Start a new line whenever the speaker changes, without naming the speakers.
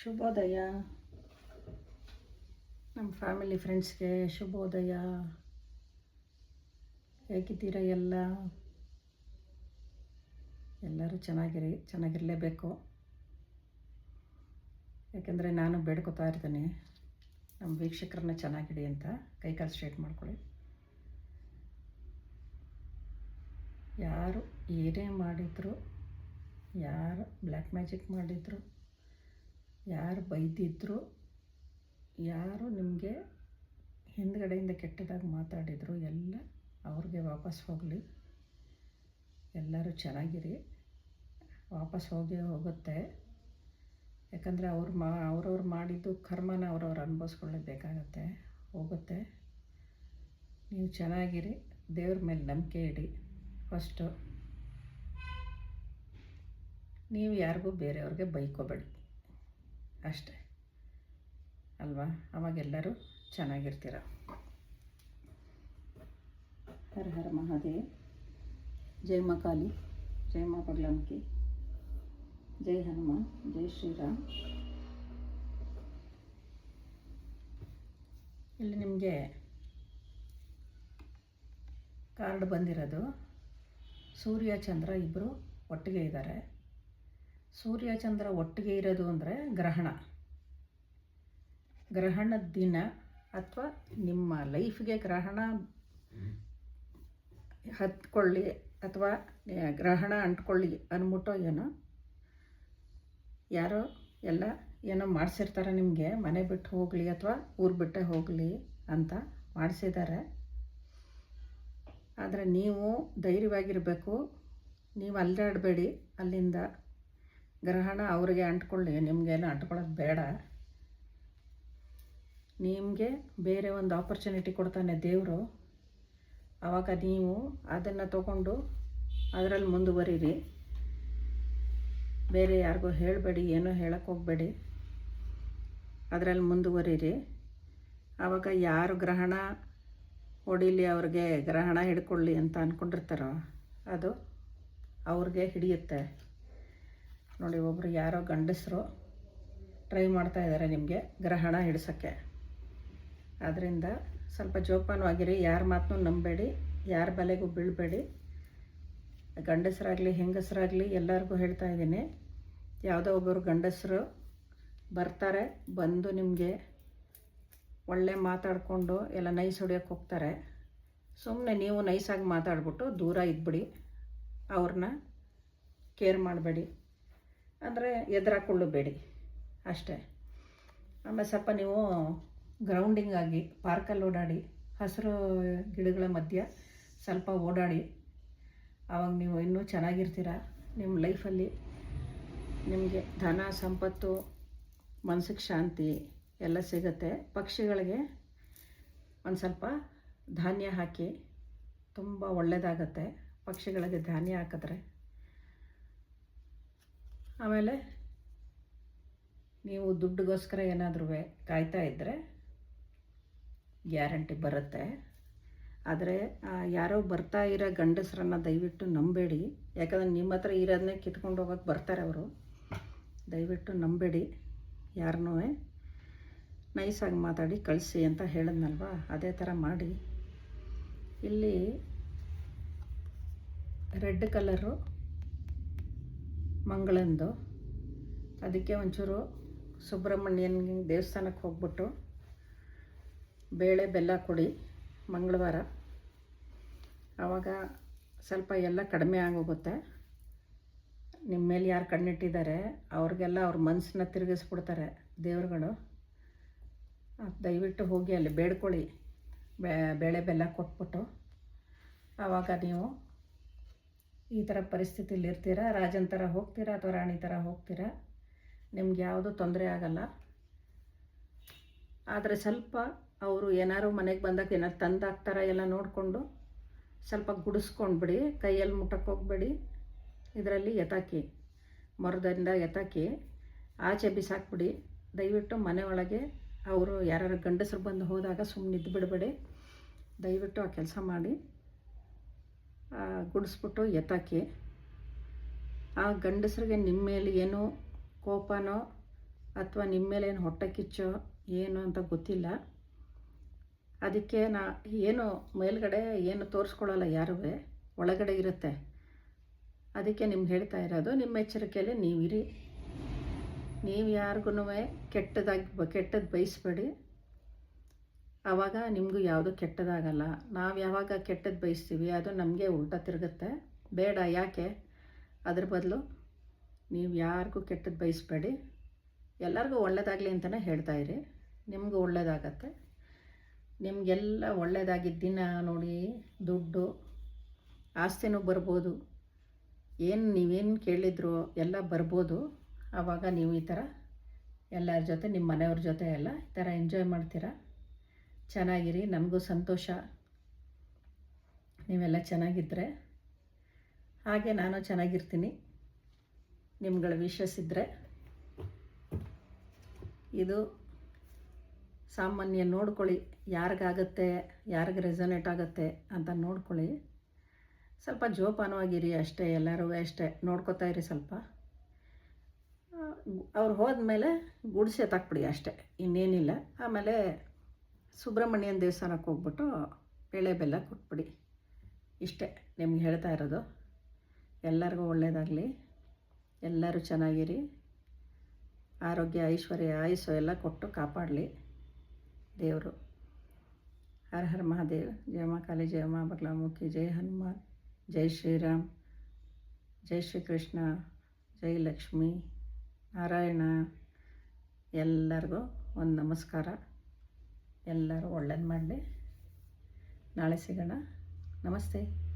ಶುಭೋದಯ. ನಮ್ಮ ಫ್ಯಾಮಿಲಿ ಫ್ರೆಂಡ್ಸ್ಗೆ ಶುಭೋದಯ. ಹೇಗಿದ್ದೀರಾ ಎಲ್ಲರೂ ಚೆನ್ನಾಗಿರಲೇಬೇಕು. ಯಾಕೆಂದರೆ ನಾನು ಬೇಡ್ಕೋತಾ ಇರ್ತೀನಿ ನಮ್ಮ ವೀಕ್ಷಕರನ್ನ ಚೆನ್ನಾಗಿಡಿ ಅಂತ. ಕೈಕಾಲು ಸ್ಟ್ರೈಟ್ ಮಾಡ್ಕೊಳ್ಳಿ. ಯಾರು ಏನೇ ಮಾಡಿದ್ರು, ಯಾರು ಬ್ಲ್ಯಾಕ್ ಮ್ಯಾಜಿಕ್ ಮಾಡಿದ್ರು, ಯಾರು ಬೈದಿದ್ರು, ಯಾರು ನಿಮಗೆ ಹಿಂದ್ಗಡೆಯಿಂದ ಕೆಟ್ಟದಾಗಿ ಮಾತಾಡಿದ್ರು ಎಲ್ಲ ಅವ್ರಿಗೆ ವಾಪಸ್ ಹೋಗಲಿ. ಎಲ್ಲರೂ ಚೆನ್ನಾಗಿರಿ. ವಾಪಸ್ ಹೋಗುತ್ತೆ. ಯಾಕಂದರೆ ಅವ್ರವ್ರು ಮಾಡಿದ್ದು ಕರ್ಮನ ಅವ್ರವ್ರು ಅನುಭವಿಸ್ಕೊಳ್ಳೇಬೇಕಾಗತ್ತೆ. ಹೋಗುತ್ತೆ. ನೀವು ಚೆನ್ನಾಗಿರಿ. ದೇವ್ರ ಮೇಲೆ ನಂಬಿಕೆ ಇಡಿ ಫಸ್ಟು. ನೀವು ಯಾರಿಗೂ ಬೇರೆಯವ್ರಿಗೆ ಬೈಕೋಬೇಡಿ ಅಷ್ಟೇ ಅಲ್ವಾ? ಅವಾಗೆಲ್ಲರೂ ಚೆನ್ನಾಗಿರ್ತೀರ. ಹರ ಹರ ಮಹಾದೇವ್. ಜೈ ಮಾ ಕಾಳಿ, ಜೈ ಮಾ ಬಗ್ಲಾಮುಖಿ, ಜೈ ಹನುಮಾನ್, ಜೈ ಶ್ರೀರಾಮ್. ಇಲ್ಲಿ ನಿಮಗೆ ಕಾರ್ಡ್ ಬಂದಿರೋದು ಸೂರ್ಯ ಚಂದ್ರ ಇಬ್ಬರು ಒಟ್ಟಿಗೆ ಇದ್ದಾರೆ. ಸೂರ್ಯ ಚಂದ್ರ ಒಟ್ಟಿಗೆ ಇರೋದು ಅಂದರೆ ಗ್ರಹಣದ ದಿನ ಅಥವಾ ನಿಮ್ಮ ಲೈಫ್ಗೆ ಗ್ರಹಣ ಹತ್ಕೊಳ್ಳಿ ಅಥವಾ ಗ್ರಹಣ ಅಂಟ್ಕೊಳ್ಳಿ ಅಂದ್ಬಿಟ್ಟು ಯಾರೋ ಎಲ್ಲ ಏನೋ ಮಾಡಿಸಿರ್ತಾರೆ ನಿಮಗೆ. ಮನೆ ಬಿಟ್ಟು ಹೋಗಲಿ ಅಥವಾ ಊರು ಬಿಟ್ಟೆ ಹೋಗಲಿ ಅಂತ ಮಾಡಿಸಿದ್ದಾರೆ. ಆದರೆ ನೀವು ಧೈರ್ಯವಾಗಿರಬೇಕು. ನೀವು ಅಲ್ಲಾಡಬೇಡಿ. ಅಲ್ಲಿಂದ ಗ್ರಹಣ ಅವ್ರಿಗೆ ಅಂಟ್ಕೊಳ್ಳಿ, ನಿಮಗೇನು ಅಂಟ್ಕೊಳ್ಳೋದು ಬೇಡ. ನಿಮಗೆ ಬೇರೆ ಒಂದು ಆಪರ್ಚುನಿಟಿ ಕೊಡ್ತಾನೆ ದೇವರು. ಆವಾಗ ನೀವು ಅದನ್ನು ತಗೊಂಡು ಅದರಲ್ಲಿ ಮುಂದುವರಿರಿ. ಬೇರೆ ಯಾರಿಗೂ ಹೇಳಬೇಡಿ, ಏನೂ ಹೇಳಕ್ಕೆ ಹೋಗಬೇಡಿ. ಅದರಲ್ಲಿ ಮುಂದುವರಿರಿ. ಆವಾಗ ಯಾರು ಗ್ರಹಣ ಹೊಡೀಲಿ, ಅವ್ರಿಗೆ ಗ್ರಹಣ ಹಿಡ್ಕೊಳ್ಳಿ ಅಂತ ಅಂದ್ಕೊಂಡಿರ್ತಾರೋ ಅದು ಅವ್ರಿಗೆ ಹಿಡಿಯುತ್ತೆ. ನೋಡಿ, ಒಬ್ಬರು ಯಾರೋ ಗಂಡಸರು ಟ್ರೈ ಮಾಡ್ತಾಯಿದ್ದಾರೆ ನಿಮಗೆ ಗ್ರಹಣ ಹಿಡ್ಸೋಕ್ಕೆ. ಆದ್ದರಿಂದ ಸ್ವಲ್ಪ ಜೋಪಾನವಾಗಿರಿ. ಯಾರ ಮಾತನ್ನೂ ನಂಬೇಡಿ, ಯಾರ ಬಲೆಗೂ ಬೀಳಬೇಡಿ. ಗಂಡಸರಾಗಲಿ ಹೆಂಗಸರಾಗಲಿ ಎಲ್ಲರಿಗೂ ಹೇಳ್ತಾ ಇದ್ದೀನಿ, ಯಾವುದೋ ಒಬ್ಬರು ಗಂಡಸರು ಬರ್ತಾರೆ, ಬಂದು ನಿಮಗೆ ಒಳ್ಳೆ ಮಾತಾಡಿಕೊಂಡು ಎಲ್ಲ ನೈಸ್ ಹೊಡಿಯೋಕ್ಕೆ ಹೋಗ್ತಾರೆ. ಸುಮ್ಮನೆ ನೀವು ನೈಸಾಗಿ ಮಾತಾಡ್ಬಿಟ್ಟು ದೂರ ಇದ್ಬಿಡಿ. ಅವ್ರನ್ನ ಕೇರ್ ಮಾಡಬೇಡಿ, ಅಂದರೆ ಎದುರಾಕೊಳ್ಳಬೇಡಿ ಅಷ್ಟೇ. ಆಮೇಲೆ ಸ್ವಲ್ಪ ನೀವು ಗ್ರೌಂಡಿಂಗ್ ಆಗಿ ಪಾರ್ಕಲ್ಲಿ ಓಡಾಡಿ, ಹಸಿರು ಗಿಡಗಳ ಮಧ್ಯೆ ಸ್ವಲ್ಪ ಓಡಾಡಿ. ಆವಾಗ ನೀವು ಇನ್ನೂ ಚೆನ್ನಾಗಿರ್ತೀರ. ನಿಮ್ಮ ಲೈಫಲ್ಲಿ ನಿಮಗೆ ಧನ ಸಂಪತ್ತು, ಮನಸ್ಸಿಗೆ ಶಾಂತಿ ಎಲ್ಲ ಸಿಗುತ್ತೆ. ಪಕ್ಷಿಗಳಿಗೆ ಒಂದು ಸ್ವಲ್ಪ ಧಾನ್ಯ ಹಾಕಿ, ತುಂಬ ಒಳ್ಳೆಯದಾಗತ್ತೆ ಪಕ್ಷಿಗಳಿಗೆ ಧಾನ್ಯ ಹಾಕಿದ್ರೆ. ಆಮೇಲೆ ನೀವು ದುಡ್ಡಿಗೋಸ್ಕರ ಏನಾದರೂ ಕಾಯ್ತಾ ಇದ್ದರೆ ಗ್ಯಾರಂಟಿ ಬರುತ್ತೆ. ಆದರೆ ಯಾರೋ ಬರ್ತಾ ಇರೋ ಗಂಡಸರನ್ನ ದಯವಿಟ್ಟು ನಂಬೇಡಿ. ಯಾಕಂದರೆ ನಿಮ್ಮ ಹತ್ರ ಇರೋದನ್ನೇ ಕಿತ್ಕೊಂಡು ಹೋಗೋಕ್ಕೆ ಬರ್ತಾರೆ ಅವರು. ದಯವಿಟ್ಟು ನಂಬೇಡಿ ಯಾರನ್ನೂ. ನೈಸಾಗಿ ಮಾತಾಡಿ ಕಳಿಸಿ ಅಂತ ಹೇಳಿದ್ನಲ್ವ, ಅದೇ ಥರ ಮಾಡಿ. ಇಲ್ಲಿ ರೆಡ್ ಕಲರು ಮಂಗಳಂದು, ಅದಕ್ಕೆ ಒಂಚೂರು ಸುಬ್ರಹ್ಮಣ್ಯನ ದೇವಸ್ಥಾನಕ್ಕೆ ಹೋಗ್ಬಿಟ್ಟು ಬೇಳೆ ಬೆಲ್ಲ ಕೊಡಿ ಮಂಗಳವಾರ. ಆವಾಗ ಸ್ವಲ್ಪ ಎಲ್ಲ ಕಡಿಮೆ ಆಗೋಗುತ್ತೆ. ನಿಮ್ಮ ಮೇಲೆ ಯಾರು ಕಣ್ಣಿಟ್ಟಿದ್ದಾರೆ ಅವ್ರಿಗೆಲ್ಲ ಅವ್ರ ಮನಸ್ಸನ್ನ ತಿರುಗಿಸ್ಬಿಡ್ತಾರೆ ದೇವ್ರುಗಳು. ದಯವಿಟ್ಟು ಹೋಗಿ ಅಲ್ಲಿ ಬೇಡ್ಕೊಳ್ಳಿ, ಬೇಳೆ ಬೆಲ್ಲ ಕೊಟ್ಬಿಟ್ಟು. ಆವಾಗ ನೀವು ಈ ಥರ ಪರಿಸ್ಥಿತಿಲಿ ಇರ್ತೀರ. ರಾಜನ ಥರ ಹೋಗ್ತೀರಾ ಅಥವಾ ರಾಣಿ ಥರ ಹೋಗ್ತೀರಾ, ನಿಮ್ಗೆ ಯಾವುದೂ ತೊಂದರೆ ಆಗಲ್ಲ. ಆದರೆ ಸ್ವಲ್ಪ ಅವರು ಏನಾದ್ರು ಮನೆಗೆ ಬಂದಾಗ ಏನಾರು ತಂದಾಕ್ತಾರ ಎಲ್ಲ ನೋಡಿಕೊಂಡು ಸ್ವಲ್ಪ ಗುಡಿಸ್ಕೊಂಡ್ಬಿಡಿ. ಕೈಯಲ್ಲಿ ಮುಟ್ಟಕ್ಕೆ ಹೋಗಬೇಡಿ. ಇದರಲ್ಲಿ ಎತ್ತಾಕಿ, ಮರದಿಂದ ಎತ್ತಾಕಿ ಆಚೆ ಬಿಸಾಕ್ಬಿಡಿ. ದಯವಿಟ್ಟು ಮನೆ ಒಳಗೆ ಅವರು ಯಾರು ಗಂಡಸರು ಬಂದು ಹೋದಾಗ ಸುಮ್ಮನೆ ಇದ್ದು ಬಿಡಬೇಡಿ. ದಯವಿಟ್ಟು ಆ ಕೆಲಸ ಮಾಡಿ. ಗುಡಿಸ್ಬಿಟ್ಟು ಎತ್ತಾಕಿ. ಆ ಗಂಡಸರಿಗೆ ನಿಮ್ಮ ಮೇಲೆ ಏನೋ ಕೋಪನೋ ಅಥವಾ ನಿಮ್ಮ ಮೇಲೇನು ಹೊಟ್ಟೆ ಕಿಚ್ಚೋ ಏನು ಅಂತ ಗೊತ್ತಿಲ್ಲ. ಅದಕ್ಕೆ ಏನು ಮೇಲ್ಗಡೆ ಏನು ತೋರಿಸ್ಕೊಳ್ಳಲ್ಲ ಯಾರೂ, ಒಳಗಡೆ ಇರುತ್ತೆ. ಅದಕ್ಕೆ ನಿಮ್ಗೆ ಹೇಳ್ತಾ ಇರೋದು, ನಿಮ್ಮ ಎಚ್ಚರಿಕೆಯಲ್ಲಿ ನೀವಿರಿ. ನೀವು ಯಾರಿಗೂ ಕೆಟ್ಟದ್ದು ಬಯಸಬೇಡಿ. ಆವಾಗ ನಿಮಗೂ ಯಾವುದೂ ಕೆಟ್ಟದಾಗಲ್ಲ. ನಾವು ಯಾವಾಗ ಕೆಟ್ಟದ್ದು ಬಯಸ್ತೀವಿ ಅದು ನಮಗೆ ಉಲ್ಟಾ ತಿರುಗುತ್ತೆ. ಬೇಡ, ಯಾಕೆ? ಅದ್ರ ಬದಲು ನೀವು ಯಾರಿಗೂ ಕೆಟ್ಟದ್ದು ಬಯಸಬೇಡಿ. ಎಲ್ಲರಿಗೂ ಒಳ್ಳೆಯದಾಗಲಿ ಅಂತಲೇ ಹೇಳ್ತಾಯಿರಿ. ನಿಮಗೂ ಒಳ್ಳೆಯದಾಗತ್ತೆ. ನಿಮಗೆಲ್ಲ ಒಳ್ಳೆಯದಾಗಿದ್ದ ದಿನ ನೋಡಿ, ದುಡ್ಡು ಆಸ್ತಿನೂ ಬರ್ಬೋದು, ನೀವೇನು ಕೇಳಿದ್ರು ಎಲ್ಲ ಬರ್ಬೋದು. ಆವಾಗ ನೀವು ಈ ಥರ ಎಲ್ಲರ ಜೊತೆ, ನಿಮ್ಮ ಮನೆಯವ್ರ ಜೊತೆ ಎಲ್ಲ ಈ ಥರ ಎಂಜಾಯ್ ಮಾಡ್ತೀರಾ. ಚೆನ್ನಾಗಿರಿ. ನಮಗೂ ಸಂತೋಷ ನೀವೆಲ್ಲ ಚೆನ್ನಾಗಿದ್ದರೆ. ಹಾಗೆ ನಾನು ಚೆನ್ನಾಗಿರ್ತೀನಿ. ನಿಮ್ಗಳ ವಿಶಸ್ ಇದ್ದರೆ ಇದು ಸಾಮಾನ್ಯ ನೋಡ್ಕೊಳ್ಳಿ, ಯಾರಿಗಾಗತ್ತೆ, ಯಾರಿಗೆ ರೆಸನೇಟ್ ಆಗುತ್ತೆ ಅಂತ ನೋಡ್ಕೊಳ್ಳಿ. ಸ್ವಲ್ಪ ಜೋಪಾನವಾಗಿರಿ ಅಷ್ಟೇ. ಎಲ್ಲರೂ ಅಷ್ಟೇ ನೋಡ್ಕೋತಾ ಇರಿ. ಸ್ವಲ್ಪ ಅವ್ರು ಹೋದ್ಮೇಲೆ ಗುಡಿಸಿ ಎತ್ತಾಕ್ಬಿಡಿ ಅಷ್ಟೇ, ಇನ್ನೇನಿಲ್ಲ. ಆಮೇಲೆ ಸುಬ್ರಹ್ಮಣ್ಯನ ದೇವಸ್ಥಾನಕ್ಕೆ ಹೋಗ್ಬಿಟ್ಟು ಬೇಳೆ ಬೆಲ್ಲ ಕೊಟ್ಬಿಡಿ. ಇಷ್ಟೇ ನಿಮ್ಗೆ ಹೇಳ್ತಾ ಇರೋದು. ಎಲ್ಲರಿಗೂ ಒಳ್ಳೆಯದಾಗಲಿ. ಎಲ್ಲರೂ ಚೆನ್ನಾಗಿರಿ. ಆರೋಗ್ಯ, ಐಶ್ವರ್ಯ, ಆಯುಸ್ಸು ಎಲ್ಲ ಕೊಟ್ಟು ಕಾಪಾಡಲಿ ದೇವರು. ಹರ ಹರ ಮಹಾದೇವ್. ಜಯ ಮಾ ಕಾಳಿ, ಜಯ ಮಾ ಬಗಲಾಮುಖಿ, ಜೈ ಹನುಮಾನ್, ಜೈ ಶ್ರೀರಾಮ್, ಜೈ ಶ್ರೀಕೃಷ್ಣ, ಜೈ ಲಕ್ಷ್ಮೀ ನಾರಾಯಣ. ಎಲ್ಲರಿಗೂ ಒಂದು ನಮಸ್ಕಾರ. ಎಲ್ಲರೂ ಒಳ್ಳೇದು ಮಾಡಲಿ. ನಾಳೆ ಸಿಗೋಣ. ನಮಸ್ತೆ.